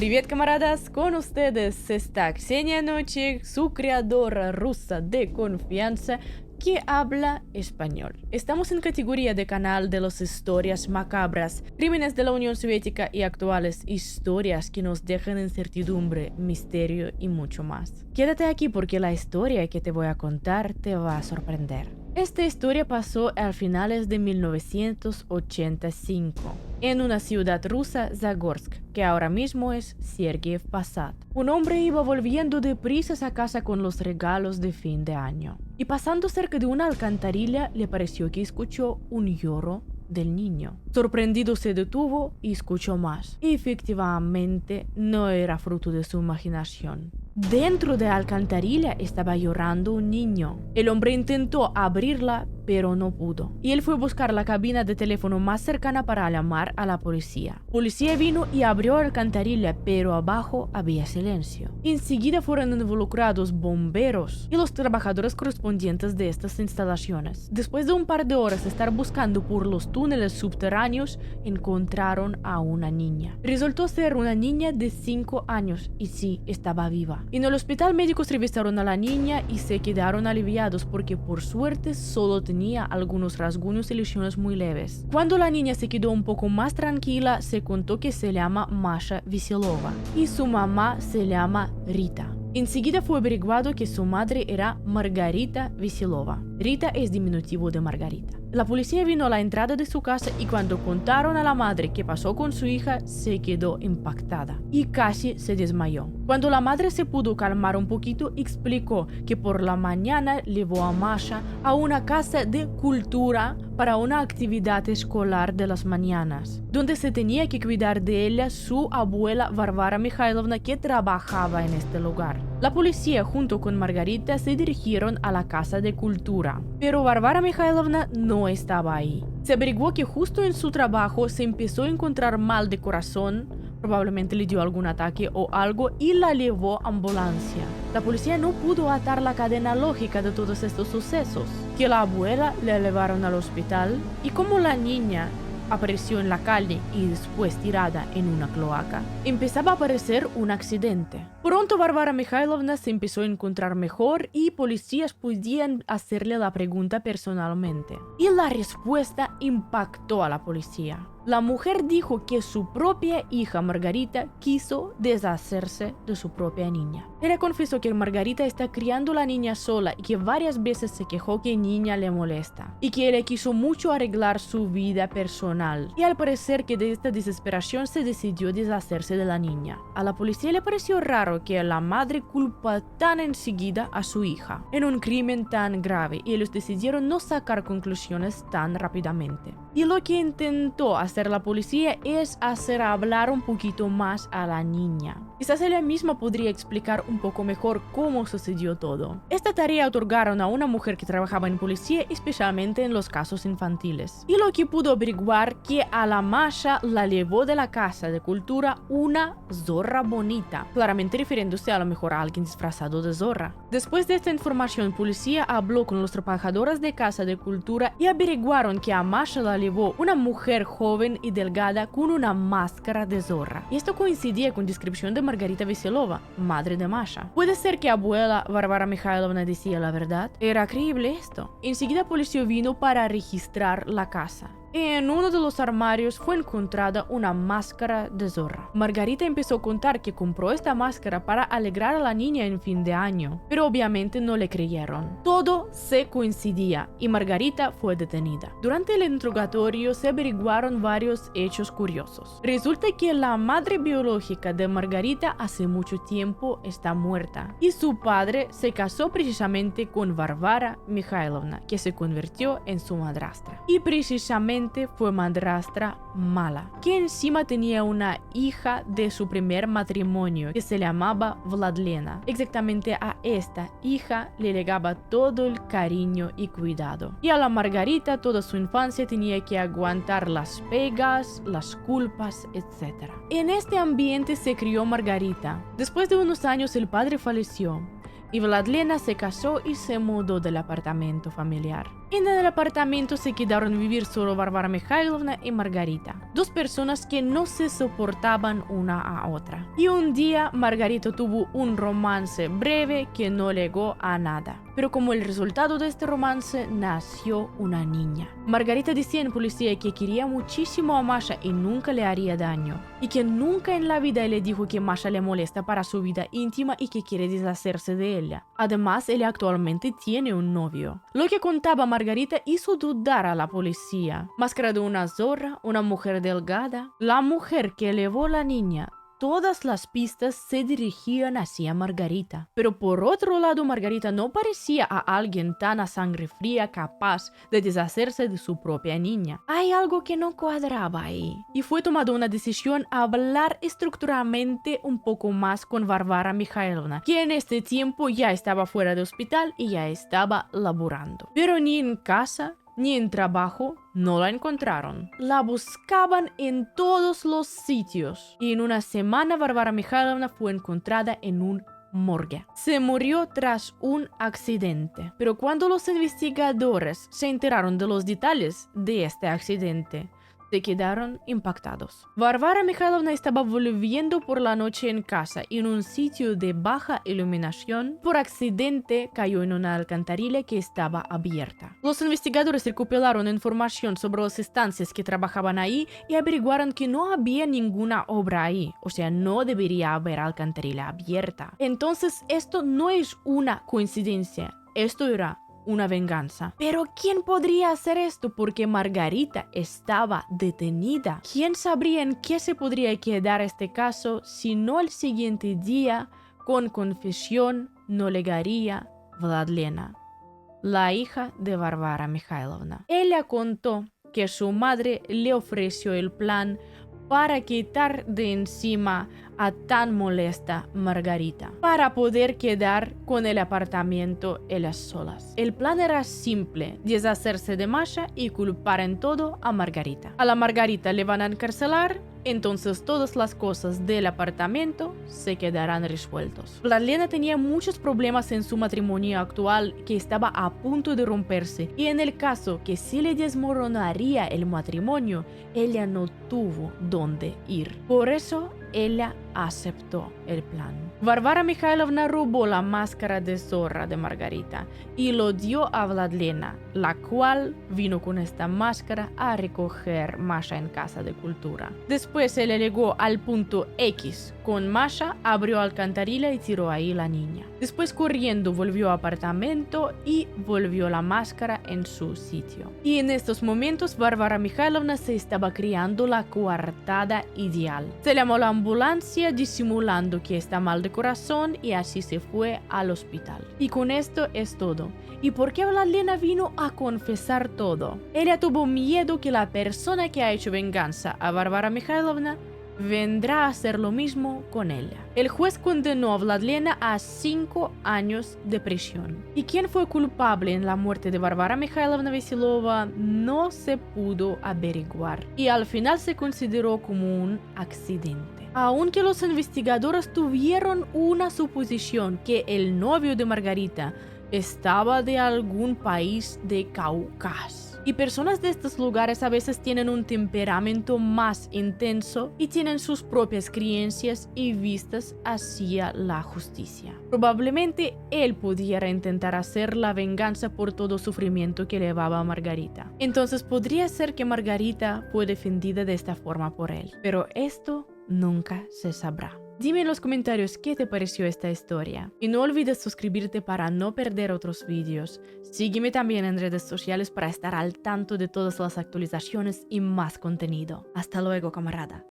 Привет, camaradas! Con ustedes está Ksenia Noche, su creadora rusa de confianza que habla español. Estamos en categoría de canal de las historias macabras, crímenes de la Unión Soviética y actuales historias que nos dejan incertidumbre, misterio y mucho más. Quédate aquí porque la historia que te voy a contar te va a sorprender. Esta historia pasó a finales de 1985 en una ciudad rusa, Zagorsk, que ahora mismo es Sergiev Posad. Un hombre iba volviendo deprisa a casa con los regalos de fin de año y pasando cerca de una alcantarilla le pareció que escuchó un lloro del niño. Sorprendido se detuvo y escuchó más. Efectivamente, no era fruto de su imaginación. Dentro de la alcantarilla estaba llorando un niño. El hombre intentó abrirla, pero no pudo. Y él fue a buscar la cabina de teléfono más cercana para llamar a la policía. Policía vino y abrió la alcantarilla, pero abajo había silencio. Enseguida fueron involucrados bomberos y los trabajadores correspondientes de estas instalaciones. Después de un par de horas de estar buscando por los túneles subterráneos, encontraron a una niña. Resultó ser una niña de 5 años y sí, estaba viva. En el hospital médicos revisaron a la niña y se quedaron aliviados porque por suerte solo tenía algunos rasguños y lesiones muy leves. Cuando la niña se quedó un poco más tranquila, se contó que se llama Masha Veselova y su mamá se llama Rita. Enseguida fue averiguado que su madre era Margarita Veselova. Rita es diminutivo de Margarita. La policía vino a la entrada de su casa y cuando contaron a la madre qué pasó con su hija, se quedó impactada y casi se desmayó. Cuando la madre se pudo calmar un poquito, explicó que por la mañana llevó a Masha a una casa de cultura para una actividad escolar de las mañanas, donde se tenía que cuidar de ella su abuela Varvara Mikhailovna, que trabajaba en este lugar. La policía junto con Margarita se dirigieron a la casa de cultura, pero Varvara Mikhailovna no estaba ahí. Se averiguó que justo en su trabajo se empezó a encontrar mal de corazón, probablemente le dio algún ataque o algo y la llevó a ambulancia. La policía no pudo atar la cadena lógica de todos estos sucesos, que la abuela la llevaron al hospital y como la niña apareció en la calle y después tirada en una cloaca, empezaba a aparecer un accidente. Pronto Varvara Mikhailovna se empezó a encontrar mejor y policías podían hacerle la pregunta personalmente. Y la respuesta impactó a la policía. La mujer dijo que su propia hija Margarita quiso deshacerse de su propia niña. Ella confesó que Margarita está criando a la niña sola y que varias veces se quejó que niña le molesta y que ella quiso mucho arreglar su vida personal y al parecer que de esta desesperación se decidió deshacerse de la niña. A la policía le pareció raro que la madre culpa tan enseguida a su hija en un crimen tan grave y ellos decidieron no sacar conclusiones tan rápidamente. Y lo que intentó hacer la policía es hacer hablar un poquito más a la niña. Quizás ella misma podría explicar un poco mejor cómo sucedió todo. Esta tarea otorgaron a una mujer que trabajaba en policía, especialmente en los casos infantiles. Y lo que pudo averiguar que a la Masha la llevó de la casa de cultura una zorra bonita, claramente refiriéndose a lo mejor a alguien disfrazado de zorra. Después de esta información, policía habló con los trabajadores de casa de cultura y averiguaron que a Masha la llevó una mujer joven y delgada con una máscara de zorra. Y esto coincidía con descripción de Margarita Veselova, madre de Masha. ¿Puede ser que abuela Varvara Mikhailovna decía la verdad? Era creíble esto. Enseguida policía vino para registrar la casa. En uno de los armarios fue encontrada una máscara de zorra. Margarita empezó a contar que compró esta máscara para alegrar a la niña en fin de año, pero obviamente no le creyeron. Todo se coincidía y Margarita fue detenida. Durante el interrogatorio se averiguaron varios hechos curiosos. Resulta que la madre biológica de Margarita hace mucho tiempo está muerta y su padre se casó precisamente con Varvara Mikhailovna, que se convirtió en su madrastra. Y precisamente fue madrastra mala, que encima tenía una hija de su primer matrimonio que se llamaba Vladlena. Exactamente a esta hija le legaba todo el cariño y cuidado. Y a la Margarita toda su infancia tenía que aguantar las pegas, las culpas, etc. En este ambiente se crió Margarita. Después de unos años el padre falleció y Vladlena se casó y se mudó del apartamento familiar. En el apartamento se quedaron a vivir solo Varvara Mikhailovna y Margarita, dos personas que no se soportaban una a otra. Y un día Margarita tuvo un romance breve que no llegó a nada. Pero como el resultado de este romance nació una niña. Margarita decía en policía que quería muchísimo a Masha y nunca le haría daño. Y que nunca en la vida le dijo que Masha le molesta para su vida íntima y que quiere deshacerse de ella. Además, ella actualmente tiene un novio. Lo que contaba Margarita hizo dudar a la policía. Máscara de una zorra, una mujer delgada. La mujer que elevó a la niña. Todas las pistas se dirigían hacia Margarita. Pero por otro lado, Margarita no parecía a alguien tan a sangre fría capaz de deshacerse de su propia niña. Hay algo que no cuadraba ahí. Y fue tomada una decisión a hablar estructuralmente un poco más con Varvara Mikhailovna, que en este tiempo ya estaba fuera de hospital y ya estaba laborando. Pero ni en casa ni en trabajo no la encontraron. La buscaban en todos los sitios. Y en una semana Varvara Mikhailovna fue encontrada en un morgue. Se murió tras un accidente. Pero cuando los investigadores se enteraron de los detalles de este accidente, se quedaron impactados. Varvara Mikhailovna estaba volviendo por la noche en casa en un sitio de baja iluminación. Por accidente cayó en una alcantarilla que estaba abierta. Los investigadores recopilaron información sobre las estancias que trabajaban ahí y averiguaron que no había ninguna obra ahí, o sea, no debería haber alcantarilla abierta. Entonces, esto no es una coincidencia, esto era una venganza. Pero ¿quién podría hacer esto? Porque Margarita estaba detenida. ¿Quién sabría en qué se podría quedar este caso si no el siguiente día, con confesión, no llegaría Vladlena, la hija de Varvara Mikhailovna? Ella contó que su madre le ofreció el plan para quitar de encima a tan molesta Margarita, para poder quedar con el apartamento ellas solas. El plan era simple, deshacerse de Masha y culpar en todo a Margarita. A la Margarita le van a encarcelar, entonces todas las cosas del apartamento se quedarán resueltos. Vladlena tenía muchos problemas en su matrimonio actual que estaba a punto de romperse, y en el caso que sí le desmoronaría el matrimonio, ella no tuvo dónde ir. Por eso ella aceptó el plan. Varvara Mikhailovna robó la máscara de zorra de Margarita y lo dio a Vladlena, la cual vino con esta máscara a recoger Masha en Casa de Cultura. Después ella llegó al punto X con Masha, abrió alcantarilla y tiró ahí la niña. Después corriendo volvió a apartamento y volvió la máscara en su sitio. Y en estos momentos Varvara Mikhailovna se estaba creando la coartada ideal. Se llamó la ambulancia disimulando que está mal de corazón y así se fue al hospital. Y con esto es todo. ¿Y por qué Vladlena vino a confesar todo? Ella tuvo miedo que la persona que ha hecho venganza a Varvara Mikhailovna vendrá a hacer lo mismo con ella. El juez condenó a Vladlena a 5 años de prisión. ¿Y quién fue culpable en la muerte de Varvara Mikhailovna Veselova? No se pudo averiguar. Y al final se consideró como un accidente. Aunque los investigadores tuvieron una suposición que el novio de Margarita estaba de algún país de Cáucaso. Y personas de estos lugares a veces tienen un temperamento más intenso y tienen sus propias creencias y vistas hacia la justicia. Probablemente él pudiera intentar hacer la venganza por todo sufrimiento que llevaba a Margarita. Entonces podría ser que Margarita fue defendida de esta forma por él. Pero esto nunca se sabrá. Dime en los comentarios qué te pareció esta historia. Y no olvides suscribirte para no perder otros vídeos. Sígueme también en redes sociales para estar al tanto de todas las actualizaciones y más contenido. Hasta luego, camarada.